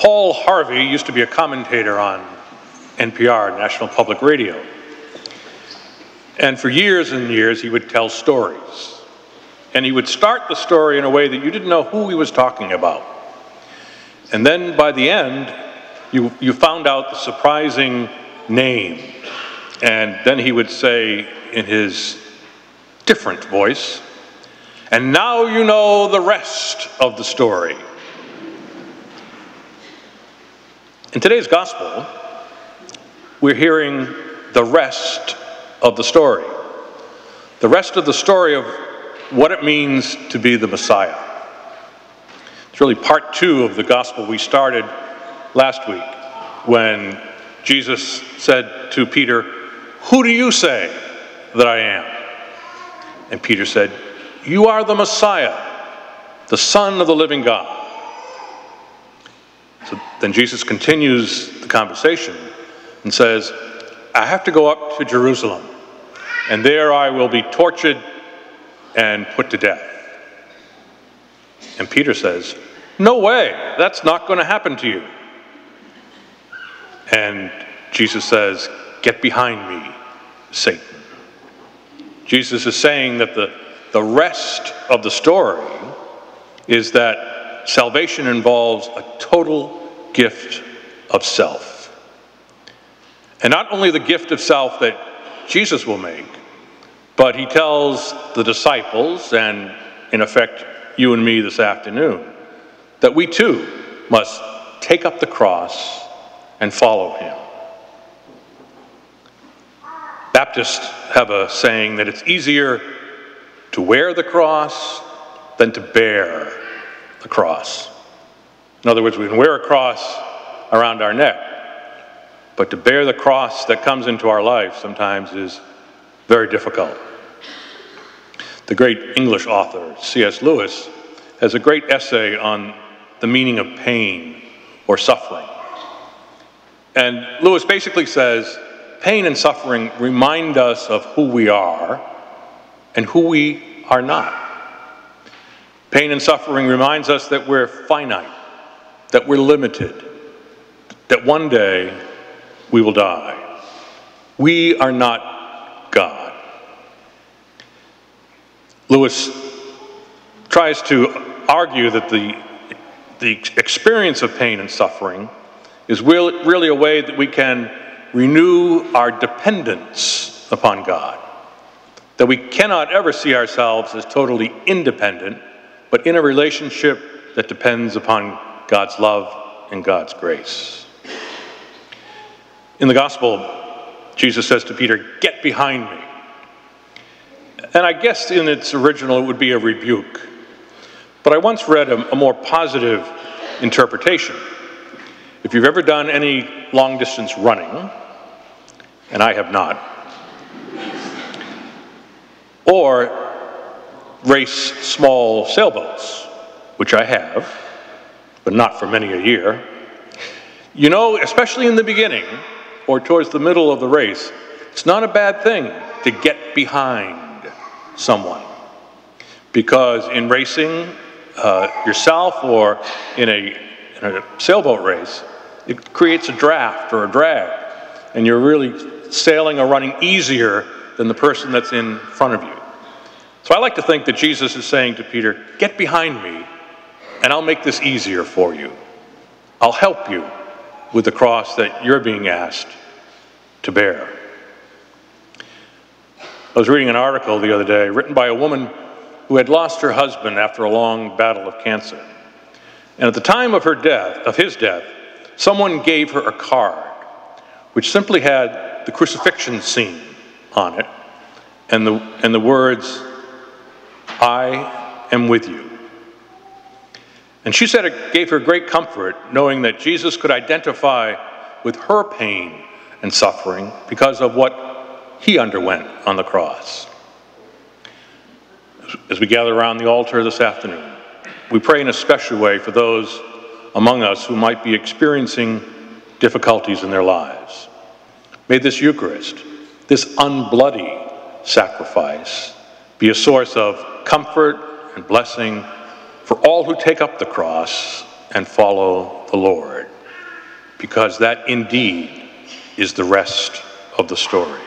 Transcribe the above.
Paul Harvey used to be a commentator on NPR, National Public Radio. And for years and years, he would tell stories. And he would start the story in a way that you didn't know who he was talking about. And then by the end, you found out the surprising name. And then he would say in his different voice, "And now you know the rest of the story." In today's gospel, we're hearing the rest of the story. The rest of the story of what it means to be the Messiah. It's really part 2 of the gospel we started last week when Jesus said to Peter, "Who do you say that I am?" And Peter said, "You are the Messiah, the Son of the living God." So then Jesus continues the conversation and says, "I have to go up to Jerusalem, and there I will be tortured and put to death." And Peter says, "No way, that's not going to happen to you." And Jesus says, "Get behind me, Satan." Jesus is saying that the rest of the story is that salvation involves a total gift of self. And not only the gift of self that Jesus will make, but he tells the disciples, and in effect you and me this afternoon, that we too must take up the cross and follow him. Baptists have a saying that it's easier to wear the cross than to bear the cross. In other words, we can wear a cross around our neck, but to bear the cross that comes into our life sometimes is very difficult. The great English author, C.S. Lewis, has a great essay on the meaning of pain or suffering. And Lewis basically says, pain and suffering remind us of who we are and who we are not. Pain and suffering reminds us that we're finite, that we're limited, that one day we will die. We are not God. Lewis tries to argue that the experience of pain and suffering is really a way that we can renew our dependence upon God. That we cannot ever see ourselves as totally independent, but in a relationship that depends upon God's love and God's grace. In the gospel, Jesus says to Peter, "Get behind me." And I guess in its original it would be a rebuke. But I once read a more positive interpretation. If you've ever done any long-distance running, and I have not, or race small sailboats, which I have, but not for many a year, you know, especially in the beginning or towards the middle of the race, it's not a bad thing to get behind someone. Because in racing yourself or in a sailboat race, it creates a draft or a drag, and you're really sailing or running easier than the person that's in front of you. So I like to think that Jesus is saying to Peter, "Get behind me, and I'll make this easier for you. I'll help you with the cross that you're being asked to bear." I was reading an article the other day written by a woman who had lost her husband after a long battle of cancer. And at the time of his death, someone gave her a card which simply had the crucifixion scene on it and the words, "I am with you." And she said it gave her great comfort knowing that Jesus could identify with her pain and suffering because of what he underwent on the cross. As we gather around the altar this afternoon, we pray in a special way for those among us who might be experiencing difficulties in their lives. May this Eucharist, this unbloody sacrifice, be a source of comfort and blessing for all who take up the cross and follow the Lord. because that indeed is the rest of the story.